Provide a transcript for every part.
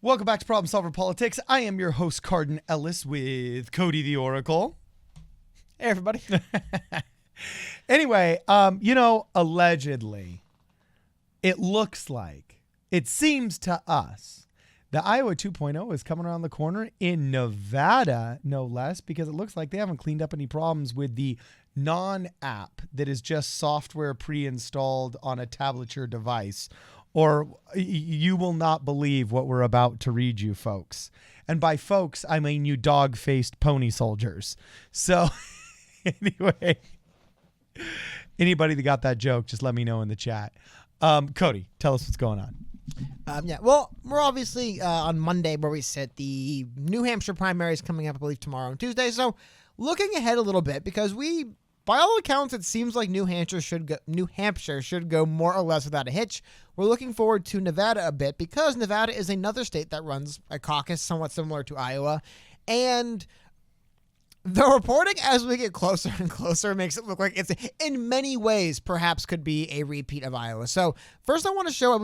Welcome back to Problem Solver Politics. I am your host, Cardin Ellis, with Cody the Oracle. Hey, everybody. Anyway, allegedly, it seems to us, the Iowa 2.0 is coming around the corner in Nevada, no less, because it looks like they haven't cleaned up any problems with the non-app that is just software pre-installed on a tablature device. Or you will not believe what we're about to read you, folks. And by folks, I mean you dog-faced pony soldiers. So anyway, anybody that got that joke, just let me know in the chat. Cody, tell us what's going on. Well, we're obviously on Monday where we sit. The New Hampshire primary is coming up, I believe, tomorrow and Tuesday. So looking ahead a little bit, because by all accounts, it seems like New Hampshire should go more or less without a hitch. We're looking forward to Nevada a bit because Nevada is another state that runs a caucus somewhat similar to Iowa. And the reporting as we get closer and closer makes it look like it's, in many ways, perhaps could be a repeat of Iowa. So first I want to show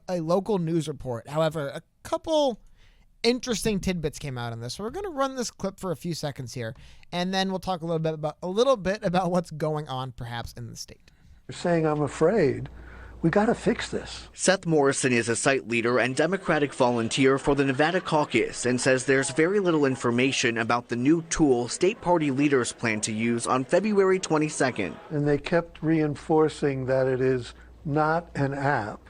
a local news report. However, a couple interesting tidbits came out on this. So we're going to run this clip for a few seconds here, and then we'll talk a little bit about what's going on perhaps in the state. You're saying I'm afraid. We got to fix this. Seth Morrison is a site leader and Democratic volunteer for the Nevada Caucus and says there's very little information about the new tool state party leaders plan to use on February 22nd. And they kept reinforcing that it is not an app,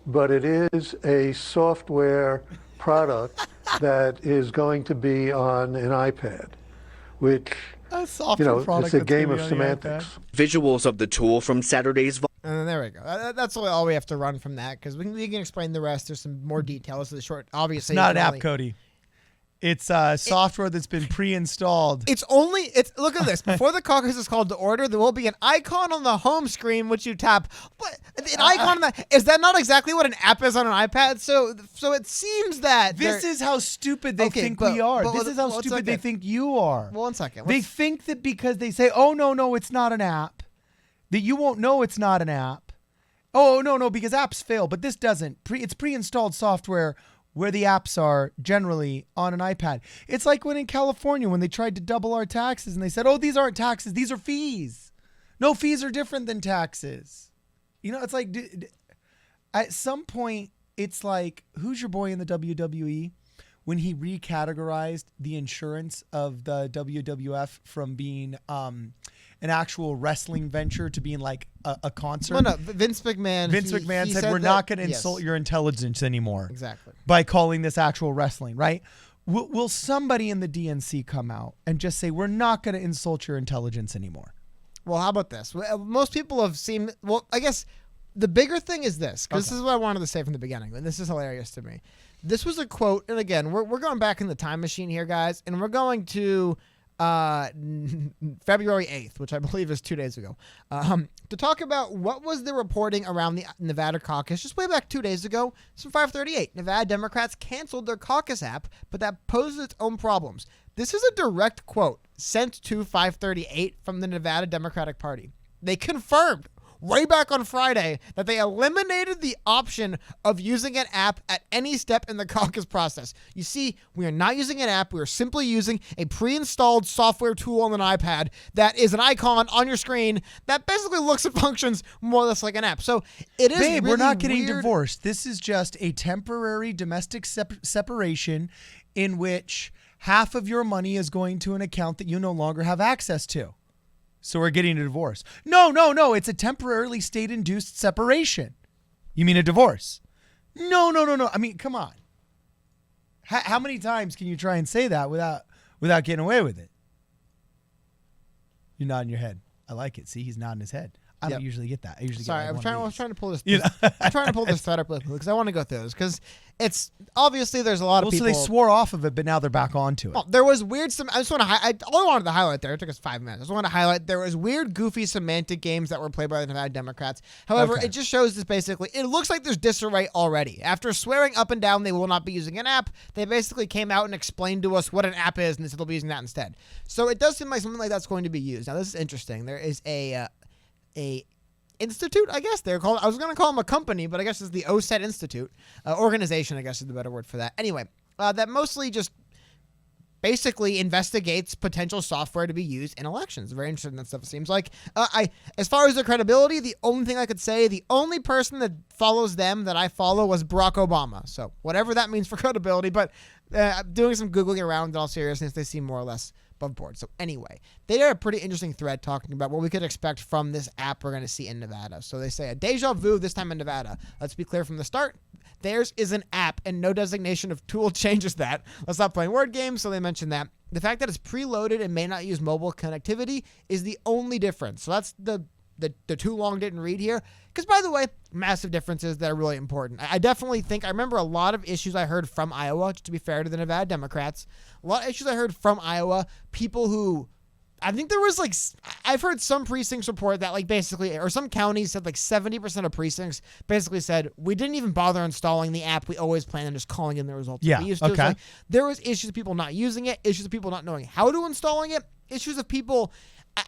but it is a software product that is going to be on an iPad, which, it's a game of semantics. Visuals of the tool from Saturday's and then there we go. That's all we have to run from that, because we can explain the rest. There's some more details to the short. Obviously, it's not an app, Cody. It's software that's been pre-installed. Look at this. Before the caucus is called to order, there will be an icon on the home screen which you tap. What? An icon on that? Is that not exactly what an app is on an iPad? So it seems that this is how stupid they think we are. This is how stupid they think you are. Well, 1 second. They think that because they say, "Oh no, it's not an app," that you won't know it's not an app. Oh no, because apps fail, but this doesn't. It's pre-installed software where the apps are generally on an iPad. It's like when in California, when they tried to double our taxes and they said, "Oh, these aren't taxes, these are fees." No, fees are different than taxes. It's like, at some point, it's like, who's your boy in the WWE? When he recategorized the insurance of the WWF from being an actual wrestling venture to being like a concert. No, Vince McMahon. Vince McMahon said, we're not going to insult your intelligence anymore. Exactly. By calling this actual wrestling, right? Will somebody in the DNC come out and just say, we're not going to insult your intelligence anymore? Well, how about this? Most people have seen, I guess the bigger thing is this, because This is what I wanted to say from the beginning, and this is hilarious to me. This was a quote, and again, we're going back in the time machine here, guys, and we're going to February 8th, which I believe is 2 days ago, to talk about what was the reporting around the Nevada caucus just way back 2 days ago. It's from 538. Nevada Democrats canceled their caucus app, but that poses its own problems. This is a direct quote sent to 538 from the Nevada Democratic Party. They confirmed way back on Friday that they eliminated the option of using an app at any step in the caucus process. You see, we are not using an app. We are simply using a pre-installed software tool on an iPad that is an icon on your screen that basically looks and functions more or less like an app. So it is Babe, really we're not getting weird. divorced. This is just a temporary domestic separation in which half of your money is going to an account that you no longer have access to. So we're getting a divorce. No. It's a temporarily state-induced separation. You mean a divorce? No. I mean, come on. How many times can you try and say that without getting away with it? You're nodding your head. I like it. See, he's nodding his head. I don't usually get that. I usually Sorry, get I was trying to pull this. I'm trying to pull this thread up because I want to go through this because it's obviously there's a lot of people. So they swore off of it, but now they're back onto it. Well, there was weird. I just want to. All I wanted to highlight there. It took us 5 minutes. I just want to highlight there was weird, goofy semantic games that were played by the Nevada Democrats. However, it just shows this basically. It looks like there's disarray already. After swearing up and down they will not be using an app, they basically came out and explained to us what an app is, and they said they'll be using that instead. So it does seem like something like that's going to be used. Now this is interesting. There is a Institute, I guess they're called. I was going to call them a company, but I guess it's the OSET Institute. Organization, I guess is the better word for that. Anyway, that mostly just basically investigates potential software to be used in elections. Very interesting in that stuff, it seems like. As far as their credibility, the only thing I could say, the only person that follows them that I follow was Barack Obama. So whatever that means for credibility, but doing some Googling around in all seriousness, they seem more or less above board. So anyway, they did a pretty interesting thread talking about what we could expect from this app we're going to see in Nevada. So they say a deja vu this time in Nevada. Let's be clear from the start. Theirs is an app, and no designation of tool changes that. Let's stop playing word games, so they mentioned that. The fact that it's preloaded and may not use mobile connectivity is the only difference. So that's the too long didn't read here. Because, by the way, massive differences that are really important. I definitely think, I remember a lot of issues I heard from Iowa, just to be fair to the Nevada Democrats. A lot of issues I heard from Iowa, people who, I think there was like, I've heard some precincts report that like basically, or some counties said like 70% of precincts basically said, we didn't even bother installing the app. We always plan on just calling in the results. Yeah, we used to. okay. Like, there was issues of people not using it, issues of people not knowing how to installing it, issues of people,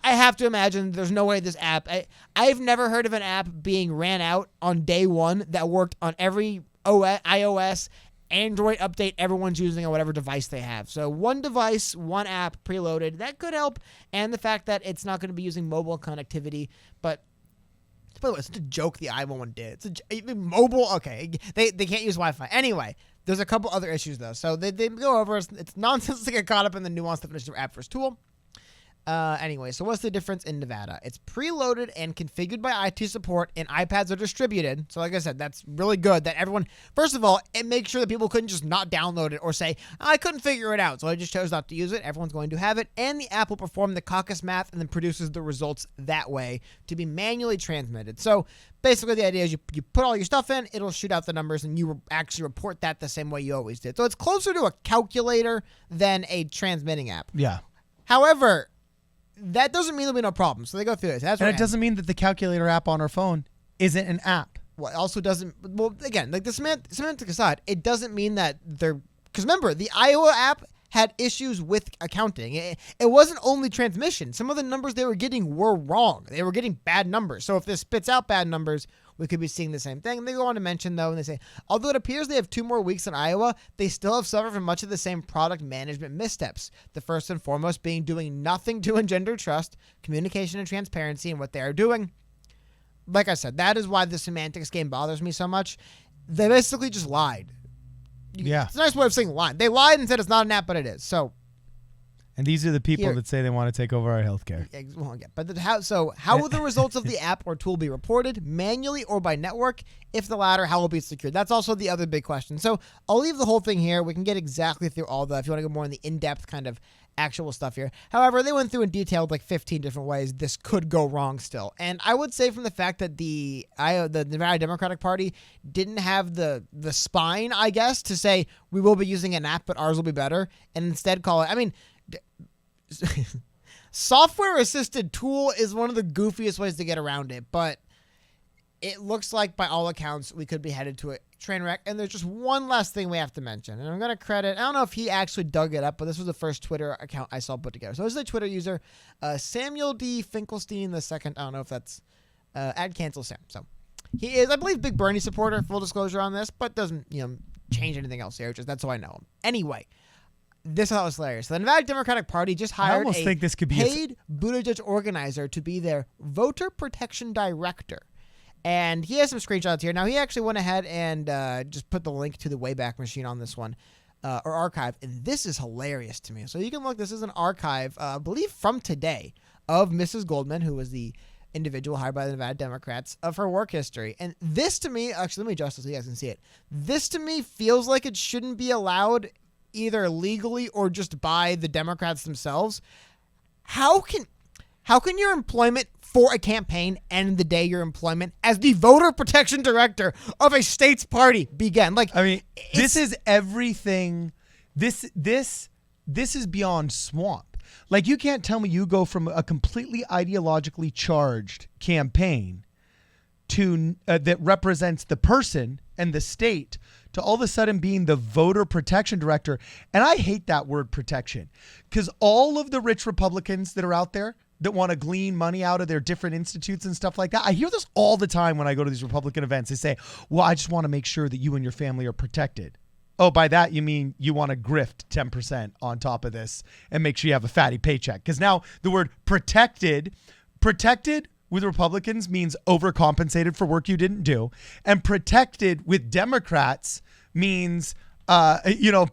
I have to imagine there's no way this app, I've never heard of an app being ran out on day one that worked on every iOS, Android update everyone's using on whatever device they have. So one device, one app preloaded, that could help. And the fact that it's not going to be using mobile connectivity, but by the way, it's such a joke the Iowa one did. It's mobile, okay, they can't use Wi-Fi. Anyway, there's a couple other issues though. So they go over, it's nonsense to get caught up in the nuanced definition of app versus tool. Anyway, so what's the difference in Nevada? It's preloaded and configured by IT support, and iPads are distributed. So like I said, that's really good that everyone, first of all, it makes sure that people couldn't just not download it or say, I couldn't figure it out, so I just chose not to use it. Everyone's going to have it, and the app will perform the Caucus math and then produces the results that way to be manually transmitted. So basically the idea is you put all your stuff in, it'll shoot out the numbers, and you actually report that the same way you always did. So it's closer to a calculator than a transmitting app. Yeah. However, that doesn't mean there'll be no problem. So they go through this. And it doesn't mean that the calculator app on our phone isn't an app. Well, it also doesn't. Well, again, like the semantic aside, it doesn't mean that they're. Because remember, the Iowa app had issues with accounting. It wasn't only transmission. Some of the numbers they were getting were wrong. They were getting bad numbers. So if this spits out bad numbers, we could be seeing the same thing. And they go on to mention, though, and they say, although it appears they have 2 more weeks in Iowa, they still have suffered from much of the same product management missteps. The first and foremost being doing nothing to engender trust, communication, and transparency in what they are doing. Like I said, that is why the semantics game bothers me so much. They basically just lied. Yeah. It's a nice way of saying lied. They lied and said it's not an app, but it is. So. And these are the people that say they want to take over our healthcare. Well, yeah, but how will the results of the app or tool be reported, manually or by network? If the latter, how will it be secured? That's also the other big question. So I'll leave the whole thing here. We can get exactly through all the, if you want to go more in the in-depth kind of actual stuff here. However, they went through and detailed like 15 different ways this could go wrong still. And I would say from the fact that the Nevada Democratic Party didn't have the spine, I guess, to say we will be using an app, but ours will be better, and instead call it, I mean, software assisted tool is one of the goofiest ways to get around it, but it looks like by all accounts we could be headed to a train wreck. And there's just one last thing we have to mention, and I'm going to credit, I don't know if he actually dug it up, but this was the first Twitter account I saw put together. So this is a Twitter user, Samuel D. Finkelstein II. I don't know if that's ad cancel Sam. So he is, I believe, big Bernie supporter, full disclosure on this, but doesn't change anything else here. Just that's how I know him. Anyway, this I thought was hilarious. So the Nevada Democratic Party just hired paid Buttigieg organizer to be their voter protection director. And he has some screenshots here. Now, he actually went ahead and just put the link to the Wayback Machine on this one, or archive. And this is hilarious to me. So you can look. This is an archive, I believe, from today of Mrs. Goldman, who was the individual hired by the Nevada Democrats, of her work history. And this to me, actually, let me adjust this so you guys can see it. This to me feels like it shouldn't be allowed either legally or just by the Democrats themselves. How can your employment for a campaign end the day your employment as the voter protection director of a state's party begin? Like, I mean, this is everything. This is beyond swamp. Like, you can't tell me you go from a completely ideologically charged campaign to that represents the person and the state to all of a sudden being the voter protection director. And I hate that word protection, because all of the rich Republicans that are out there, that want to glean money out of their different institutes and stuff like that. I hear this all the time when I go to these Republican events. They say, well, I just want to make sure that you and your family are protected. Oh, by that, you mean you want to grift 10% on top of this and make sure you have a fatty paycheck. Because now the word protected with Republicans means overcompensated for work you didn't do. And protected with Democrats means,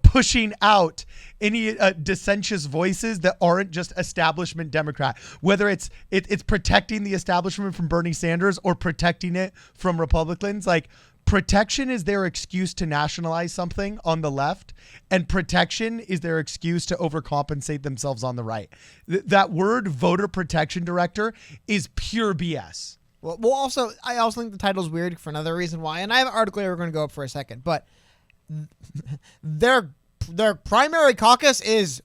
pushing out any dissentious voices that aren't just establishment Democrat, whether it's protecting the establishment from Bernie Sanders or protecting it from Republicans. Like, protection is their excuse to nationalize something on the left, and protection is their excuse to overcompensate themselves on the right. That word voter protection director is pure BS. Well, I also think the title's weird for another reason why, and I have an article here we're going to go up for a second, but their primary caucus is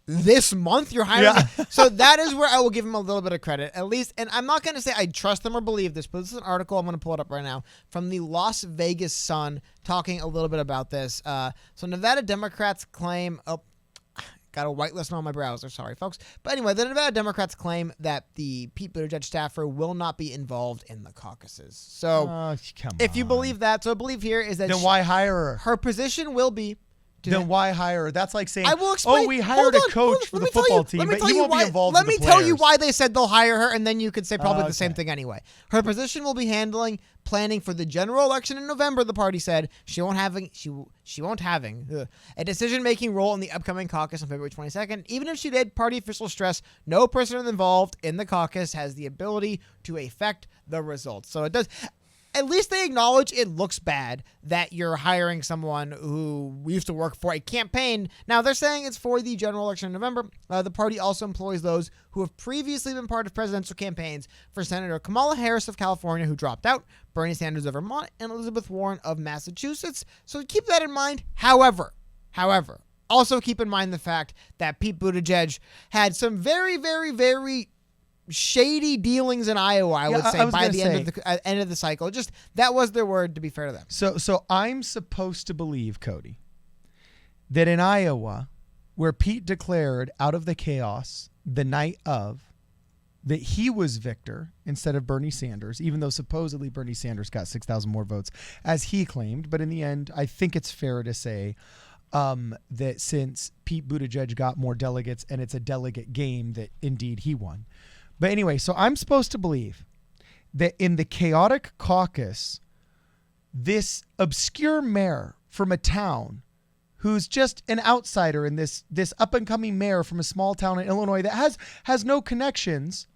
this month. You're hiring. Yeah. So that is where I will give them a little bit of credit, at least. And I'm not going to say I trust them or believe this, but this is an article. I'm going to pull it up right now from the Las Vegas Sun talking a little bit about this. So Nevada Democrats claim, got a whitelist on my browser. Sorry, folks. But anyway, the Nevada Democrats claim that the Pete Buttigieg staffer will not be involved in the caucuses. So if you believe that, so I believe here is that then why hire her? Her position will be. Then why hire her? That's like saying, I will explain. we hired a coach for the football team, but he won't be involved Let with me the tell you players. why they said they'll hire her, and then you could say probably the same Okay. thing anyway. Her position will be handling planning for the general election in November, the party said. She won't having a decision-making role in the upcoming caucus on February 22nd. Even if she did, party officials stress no person involved in the caucus has the ability to affect the results. So it does. At least they acknowledge it looks bad that you're hiring someone who used to work for a campaign. Now, they're saying it's for the general election in November. The party also employs those who have previously been part of presidential campaigns for Senator Kamala Harris of California, who dropped out, Bernie Sanders of Vermont, and Elizabeth Warren of Massachusetts. So keep that in mind. However, also keep in mind the fact that Pete Buttigieg had some very, very, very shady dealings in Iowa, I would say, by the end of the cycle. Just that was their word, to be fair to them. So I'm supposed to believe, Cody, that in Iowa, where Pete declared out of the chaos the night of, that he was victor instead of Bernie Sanders, even though supposedly Bernie Sanders got 6,000 more votes, as he claimed. But in the end, I think it's fair to say that since Pete Buttigieg got more delegates and it's a delegate game, that indeed he won. But anyway, so I'm supposed to believe that in the chaotic caucus, this obscure mayor from a town who's just an outsider, and this up-and-coming mayor from a small town in Illinois that has no connections,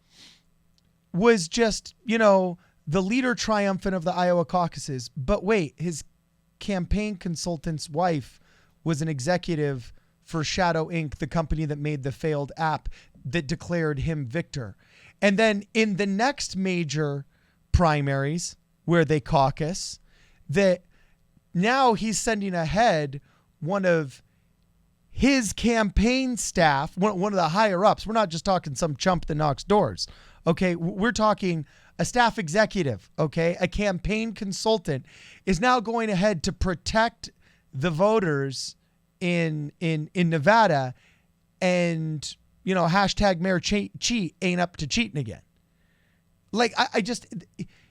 was just, the leader triumphant of the Iowa caucuses. But wait, his campaign consultant's wife was an executive for Shadow Inc., the company that made the failed app that declared him victor. And then in the next major primaries where they caucus, that now he's sending ahead one of his campaign staff, one of the higher ups. We're not just talking some chump that knocks doors. Okay. We're talking a staff executive. Okay. A campaign consultant is now going ahead to protect the voters in Nevada, and hashtag Mayor Cheat ain't up to cheating again. Like, I just,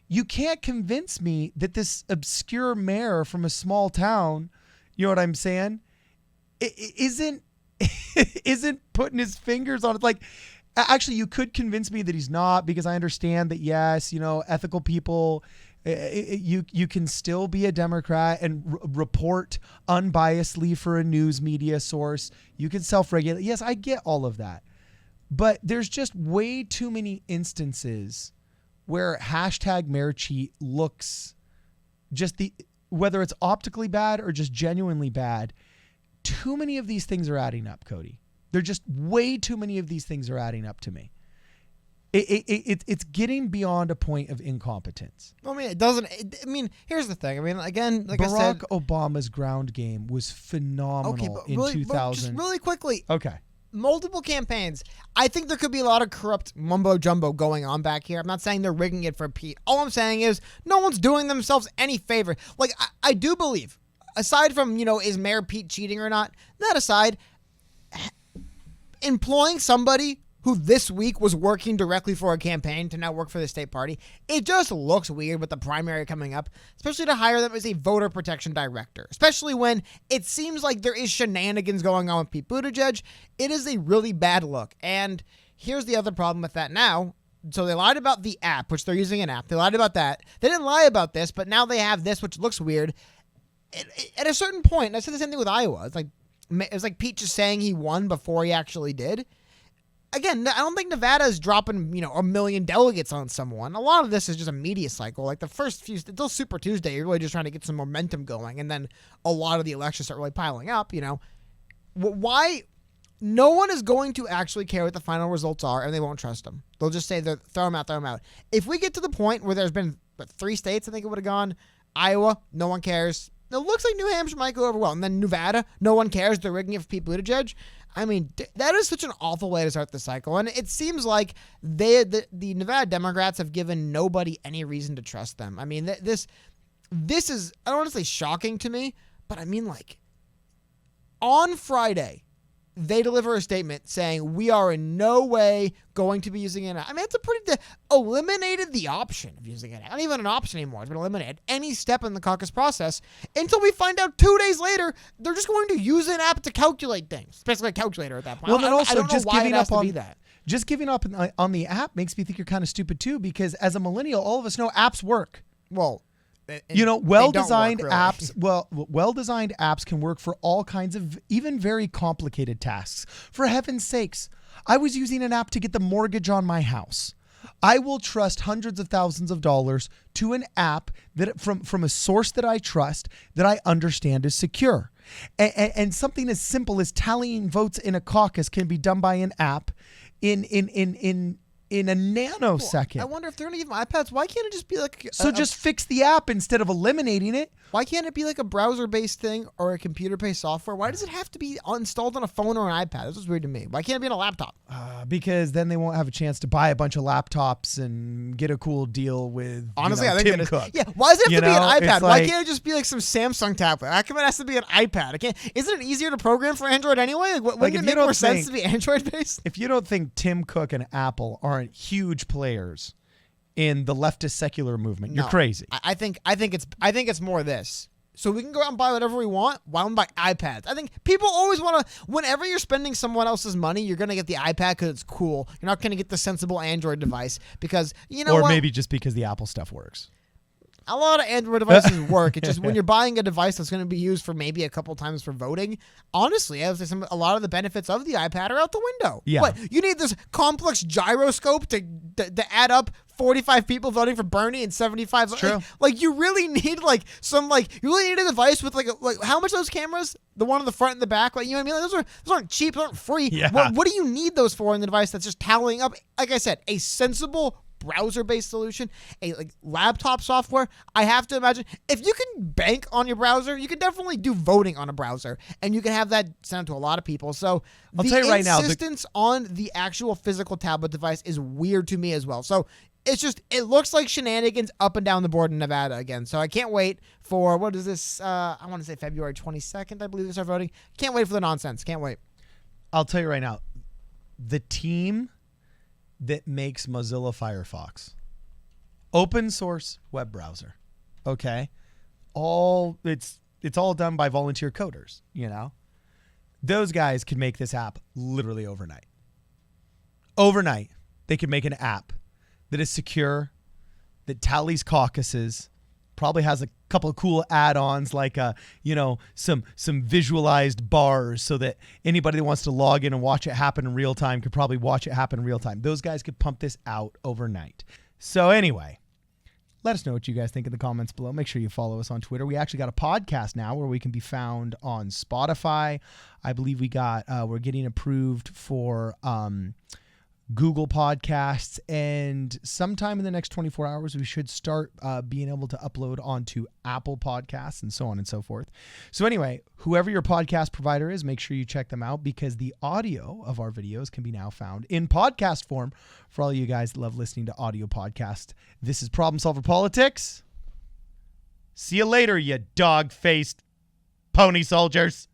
you can't convince me that this obscure mayor from a small town, you know what I'm saying, isn't putting his fingers on it. Like, actually, you could convince me that he's not, because I understand that, yes, ethical people, you can still be a Democrat and report unbiasedly for a news media source. You can self-regulate. Yes, I get all of that. But there's just way too many instances where hashtag Mayor Cheat looks just whether it's optically bad or just genuinely bad. Too many of these things are adding up, Cody. They're just way too many of these things are adding up to me. It's getting beyond a point of incompetence. I mean, it doesn't. Here's the thing. I mean, again, like Barack I said, Obama's ground game was phenomenal in 2000. Just really quickly. Okay. Multiple campaigns. I think there could be a lot of corrupt mumbo jumbo going on back here. I'm not saying they're rigging it for Pete. All I'm saying is no one's doing themselves any favor. Like, I do believe, aside from, is Mayor Pete cheating or not, that aside, employing somebody who this week was working directly for a campaign to now work for the state party. It just looks weird with the primary coming up, especially to hire them as a voter protection director, especially when it seems like there is shenanigans going on with Pete Buttigieg. It is a really bad look. And here's the other problem with that now. So they lied about the app, which they're using an app. They lied about that. They didn't lie about this, but now they have this, which looks weird. At a certain point, and I said the same thing with Iowa. It was like Pete just saying he won before he actually did. Again, I don't think Nevada is dropping, 1 million delegates on someone. A lot of this is just a media cycle. Like the first few, until Super Tuesday, you're really just trying to get some momentum going. And then a lot of the elections start really piling up, Why? No one is going to actually care what the final results are, and they won't trust them. They'll just say, throw them out. If we get to the point where there's been 3 states, I think it would have gone, Iowa, no one cares. It looks like New Hampshire might go over well. And then Nevada, no one cares. They're rigging it for Pete Buttigieg. I mean, that is such an awful way to start the cycle. And it seems like the Nevada Democrats have given nobody any reason to trust them. I mean, this is, I don't want to say shocking to me, but I mean, on Friday, they deliver a statement saying we are in no way going to be using an app. I mean, it's eliminated the option of using an app. Not even an option anymore. It's been eliminated. Any step in the caucus process until we find out 2 days later, they're just going to use an app to calculate things. It's basically a calculator at that point. Well, then also I don't just know why giving it has up to be that. Just giving up on the app makes me think you're kind of stupid too, because as a millennial, all of us know apps work. Well, well-designed really. apps. Well-designed apps can work for all kinds of even very complicated tasks. For heaven's sakes, I was using an app to get the mortgage on my house. I will trust hundreds of thousands of dollars to an app that from a source that I trust, that I understand is secure. And something as simple as tallying votes in a caucus can be done by an app in a nanosecond. I wonder if they're going to give them iPads. Why can't it just be just fix the app instead of eliminating it? Why can't it be like a browser-based thing or a computer-based software? Why does it have to be installed on a phone or an iPad? This is weird to me. Why can't it be on a laptop? Because then they won't have a chance to buy a bunch of laptops and get a cool deal with I think Tim that is. Cook. Yeah, why does it have to be an iPad? Why like, can't it just be like some Samsung tablet? How come it has to be an iPad? Isn't it easier to program for Android anyway? Wouldn't it make more sense to be Android-based? If you don't think Tim Cook and Apple aren't huge players in the leftist secular movement, you're crazy. I think it's more this. So we can go out and buy whatever we want. Why don't we buy iPads? I think people always want to, whenever you're spending someone else's money, you're going to get the iPad because it's cool. You're not going to get the sensible Android device because, maybe just because the Apple stuff works. A lot of Android devices work. It's just when you're buying a device that's going to be used for maybe a couple times for voting, honestly, I would say a lot of the benefits of the iPad are out the window. Yeah. What, you need this complex gyroscope to add up 45 people voting for Bernie and 75. True. You really need you really need a device with how much those cameras? The one on the front and the back, you know what I mean? Those aren't cheap, those aren't free. Yeah. What do you need those for in the device that's just tallying up? Like I said, a sensible browser-based solution, a laptop software. I have to imagine if you can bank on your browser, you can definitely do voting on a browser, and you can have that sent to a lot of people. So I'll tell you right now, the insistence on the actual physical tablet device is weird to me as well. So it looks like shenanigans up and down the board in Nevada again. So I can't wait for, what is this? I want to say February 22nd, I believe they start voting. Can't wait for the nonsense. Can't wait. I'll tell you right now, the team that makes Mozilla Firefox, open source web browser, okay? It's all done by volunteer coders, Those guys could make this app literally overnight. Overnight, they could make an app that is secure, that tallies caucuses, probably has a couple of cool add-ons like some visualized bars so that anybody that wants to log in and watch it happen in real time could probably watch it happen in real time. Those guys could pump this out overnight. So anyway, let us know what you guys think in the comments below. Make sure you follow us on Twitter. We actually got a podcast now where we can be found on Spotify. I believe we're getting approved for Google Podcasts, and sometime in the next 24 hours, we should start being able to upload onto Apple Podcasts and so on and so forth. So anyway, whoever your podcast provider is, make sure you check them out because the audio of our videos can be now found in podcast form for all you guys that love listening to audio podcasts. This is Problem Solver Politics. See you later, you dog-faced pony soldiers.